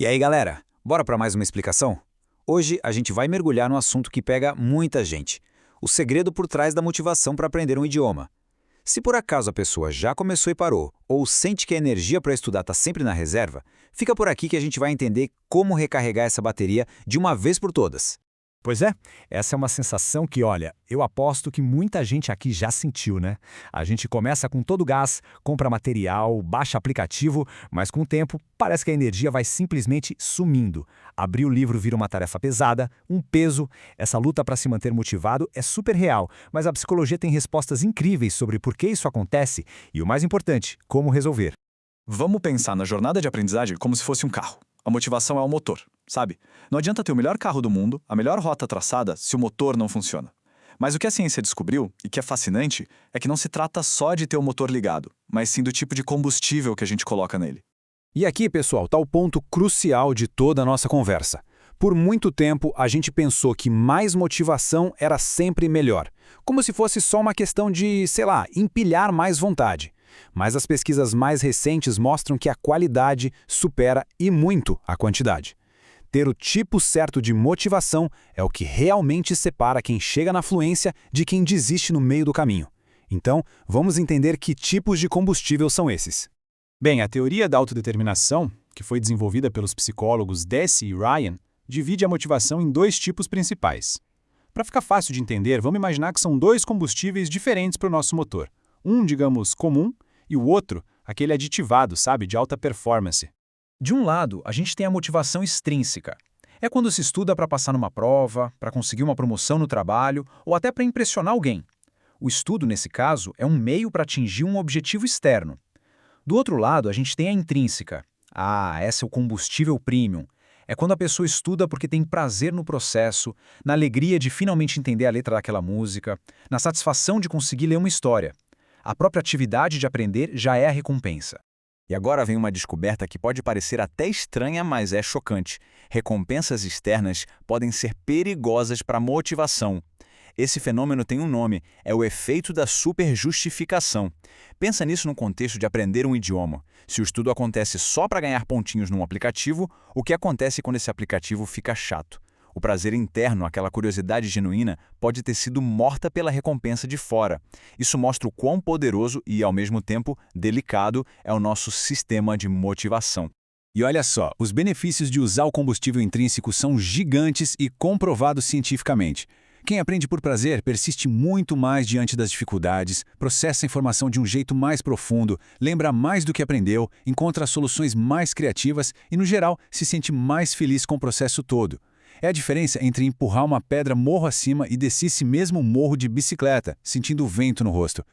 E aí, galera, bora para mais uma explicação? Hoje a gente vai mergulhar no assunto que pega muita gente: o segredo por trás da motivação para aprender um idioma. Se por acaso a pessoa já começou e parou, ou sente que a energia para estudar está sempre na reserva, fica por aqui que a gente vai entender como recarregar essa bateria de uma vez por todas. Pois é, essa é uma sensação que, olha, eu aposto que muita gente aqui já sentiu, né? A gente começa com todo o gás, compra material, baixa aplicativo, mas com o tempo parece que a energia vai simplesmente sumindo. Abrir o livro vira uma tarefa pesada, um peso. Essa luta para se manter motivado é super real, mas a psicologia tem respostas incríveis sobre por que isso acontece e, o mais importante, como resolver. Vamos pensar na jornada de aprendizagem como se fosse um carro. A motivação é o motor, sabe? Não adianta ter o melhor carro do mundo, a melhor rota traçada, se o motor não funciona. Mas o que a ciência descobriu, e que é fascinante, é que não se trata só de ter o motor ligado, mas sim do tipo de combustível que a gente coloca nele. E aqui, pessoal, está o ponto crucial de toda a nossa conversa. Por muito tempo, a gente pensou que mais motivação era sempre melhor, como se fosse só uma questão de, sei lá, empilhar mais vontade. Mas as pesquisas mais recentes mostram que a qualidade supera e muito a quantidade. Ter o tipo certo de motivação é o que realmente separa quem chega na fluência de quem desiste no meio do caminho. Então, vamos entender que tipos de combustível são esses. Bem, a teoria da autodeterminação, que foi desenvolvida pelos psicólogos Deci e Ryan, divide a motivação em dois tipos principais. Para ficar fácil de entender, vamos imaginar que são dois combustíveis diferentes para o nosso motor. Um, digamos, comum, e o outro, aquele aditivado, sabe, de alta performance. De um lado, a gente tem a motivação extrínseca. É quando se estuda para passar numa prova, para conseguir uma promoção no trabalho ou até para impressionar alguém. O estudo, nesse caso, é um meio para atingir um objetivo externo. Do outro lado, a gente tem a intrínseca. Essa é o combustível premium. É quando a pessoa estuda porque tem prazer no processo, na alegria de finalmente entender a letra daquela música, na satisfação de conseguir ler uma história. A própria atividade de aprender já é a recompensa. E agora vem uma descoberta que pode parecer até estranha, mas é chocante. Recompensas externas podem ser perigosas para a motivação. Esse fenômeno tem um nome, é o efeito da superjustificação. Pensa nisso no contexto de aprender um idioma. Se o estudo acontece só para ganhar pontinhos num aplicativo, o que acontece quando esse aplicativo fica chato? O prazer interno, aquela curiosidade genuína, pode ter sido morta pela recompensa de fora. Isso mostra o quão poderoso e, ao mesmo tempo, delicado é o nosso sistema de motivação. E olha só, os benefícios de usar o combustível intrínseco são gigantes e comprovados cientificamente. Quem aprende por prazer persiste muito mais diante das dificuldades, processa a informação de um jeito mais profundo, lembra mais do que aprendeu, encontra soluções mais criativas e, no geral, se sente mais feliz com o processo todo. É a diferença entre empurrar uma pedra morro acima e descer esse mesmo morro de bicicleta, sentindo o vento no rosto.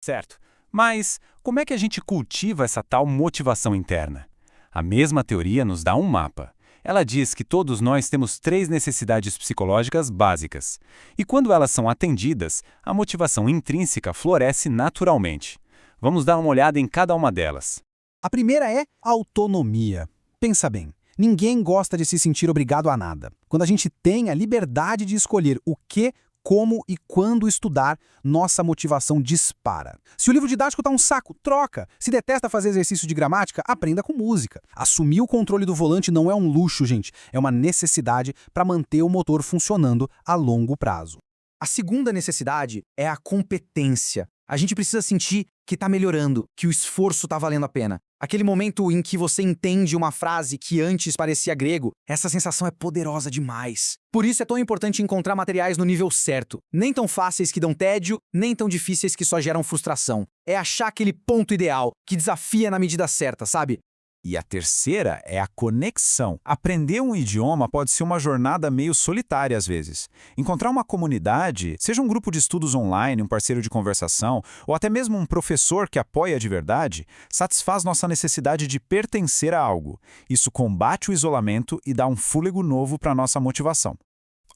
Certo. Mas como é que a gente cultiva essa tal motivação interna? A mesma teoria nos dá um mapa. Ela diz que todos nós temos 3 necessidades psicológicas básicas. E quando elas são atendidas, a motivação intrínseca floresce naturalmente. Vamos dar uma olhada em cada uma delas. A primeira é autonomia. Pensa bem. Ninguém gosta de se sentir obrigado a nada. Quando a gente tem a liberdade de escolher o que, como e quando estudar, nossa motivação dispara. Se o livro didático tá um saco, troca. Se detesta fazer exercício de gramática, aprenda com música. Assumir o controle do volante não é um luxo, gente. É uma necessidade para manter o motor funcionando a longo prazo. A segunda necessidade é a competência. A gente precisa sentir que está melhorando, que o esforço está valendo a pena. Aquele momento em que você entende uma frase que antes parecia grego, essa sensação é poderosa demais. Por isso é tão importante encontrar materiais no nível certo. Nem tão fáceis que dão tédio, nem tão difíceis que só geram frustração. É achar aquele ponto ideal, que desafia na medida certa, sabe? E a terceira é a conexão. Aprender um idioma pode ser uma jornada meio solitária às vezes. Encontrar uma comunidade, seja um grupo de estudos online, um parceiro de conversação, ou até mesmo um professor que apoia de verdade, satisfaz nossa necessidade de pertencer a algo. Isso combate o isolamento e dá um fôlego novo para nossa motivação.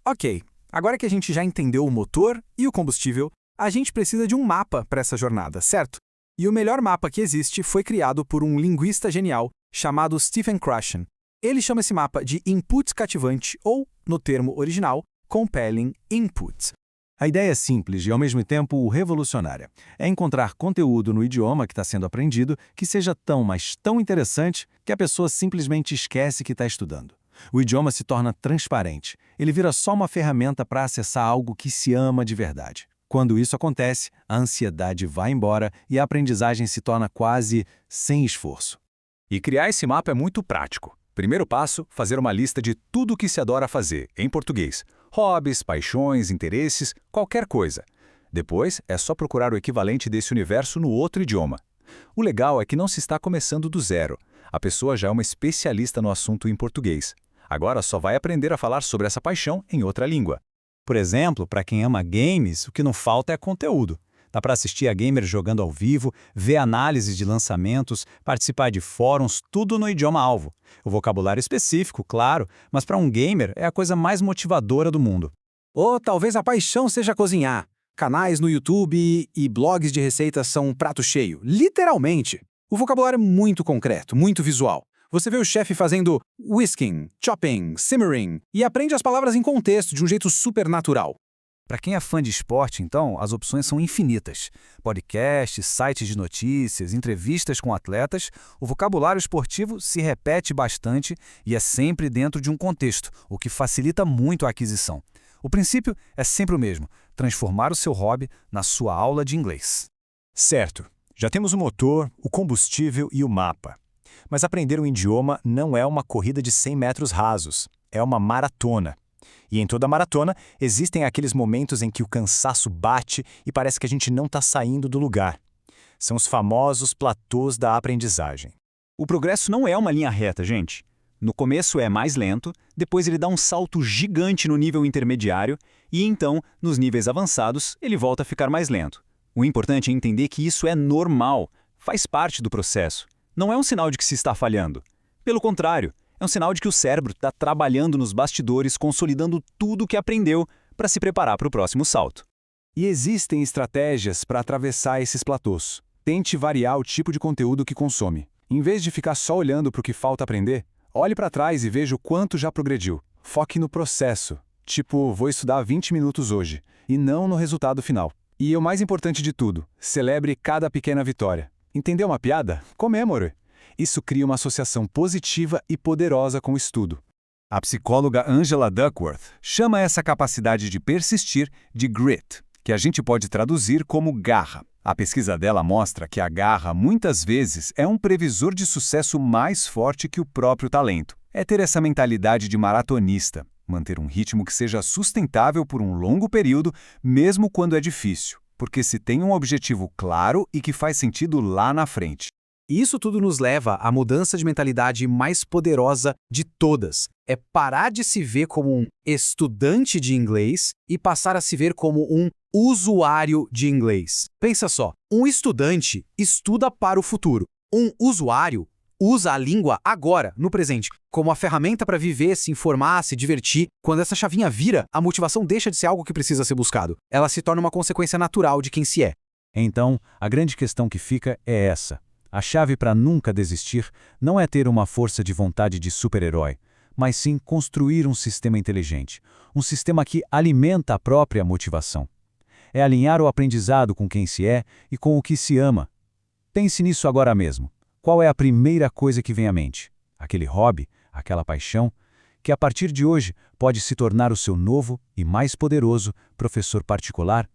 Ok, agora que a gente já entendeu o motor e o combustível, a gente precisa de um mapa para essa jornada, certo? E o melhor mapa que existe foi criado por um linguista genial chamado Stephen Krashen. Ele chama esse mapa de input cativante ou, no termo original, compelling input. A ideia é simples e, ao mesmo tempo, revolucionária. É encontrar conteúdo no idioma que está sendo aprendido que seja tão, mas tão interessante que a pessoa simplesmente esquece que está estudando. O idioma se torna transparente. Ele vira só uma ferramenta para acessar algo que se ama de verdade. Quando isso acontece, a ansiedade vai embora e a aprendizagem se torna quase sem esforço. E criar esse mapa é muito prático. Primeiro passo, fazer uma lista de tudo o que se adora fazer, em português. Hobbies, paixões, interesses, qualquer coisa. Depois, é só procurar o equivalente desse universo no outro idioma. O legal é que não se está começando do zero. A pessoa já é uma especialista no assunto em português. Agora só vai aprender a falar sobre essa paixão em outra língua. Por exemplo, para quem ama games, o que não falta é conteúdo. Dá para assistir a gamers jogando ao vivo, ver análises de lançamentos, participar de fóruns, tudo no idioma-alvo. O vocabulário específico, claro, mas para um gamer é a coisa mais motivadora do mundo. Ou talvez a paixão seja cozinhar. Canais no YouTube e blogs de receitas são um prato cheio, literalmente. O vocabulário é muito concreto, muito visual. Você vê o chefe fazendo whisking, chopping, simmering e aprende as palavras em contexto de um jeito super natural. Para quem é fã de esporte, então, as opções são infinitas. Podcasts, sites de notícias, entrevistas com atletas, o vocabulário esportivo se repete bastante e é sempre dentro de um contexto, o que facilita muito a aquisição. O princípio é sempre o mesmo, transformar o seu hobby na sua aula de inglês. Certo, já temos o motor, o combustível e o mapa. Mas aprender um idioma não é uma corrida de 100 metros rasos, é uma maratona. E em toda maratona, existem aqueles momentos em que o cansaço bate e parece que a gente não está saindo do lugar. São os famosos platôs da aprendizagem. O progresso não é uma linha reta, gente. No começo é mais lento, depois ele dá um salto gigante no nível intermediário e então, nos níveis avançados, ele volta a ficar mais lento. O importante é entender que isso é normal, faz parte do processo. Não é um sinal de que se está falhando. Pelo contrário, é um sinal de que o cérebro está trabalhando nos bastidores, consolidando tudo o que aprendeu para se preparar para o próximo salto. E existem estratégias para atravessar esses platôs. Tente variar o tipo de conteúdo que consome. Em vez de ficar só olhando para o que falta aprender, olhe para trás e veja o quanto já progrediu. Foque no processo. Tipo, vou estudar 20 minutos hoje, e não no resultado final. E o mais importante de tudo, celebre cada pequena vitória. Entendeu uma piada? Comemore! Isso cria uma associação positiva e poderosa com o estudo. A psicóloga Angela Duckworth chama essa capacidade de persistir de grit, que a gente pode traduzir como garra. A pesquisa dela mostra que a garra, muitas vezes, é um previsor de sucesso mais forte que o próprio talento. É ter essa mentalidade de maratonista, manter um ritmo que seja sustentável por um longo período, mesmo quando é difícil, porque se tem um objetivo claro e que faz sentido lá na frente. Isso tudo nos leva à mudança de mentalidade mais poderosa de todas. É parar de se ver como um estudante de inglês e passar a se ver como um usuário de inglês. Pensa só, um estudante estuda para o futuro. Um usuário usa a língua agora, no presente, como a ferramenta para viver, se informar, se divertir. Quando essa chavinha vira, a motivação deixa de ser algo que precisa ser buscado. Ela se torna uma consequência natural de quem se é. Então, a grande questão que fica é essa. A chave para nunca desistir não é ter uma força de vontade de super-herói, mas sim construir um sistema inteligente, um sistema que alimenta a própria motivação. É alinhar o aprendizado com quem se é e com o que se ama. Pense nisso agora mesmo. Qual é a primeira coisa que vem à mente? Aquele hobby, aquela paixão, que a partir de hoje pode se tornar o seu novo e mais poderoso professor particular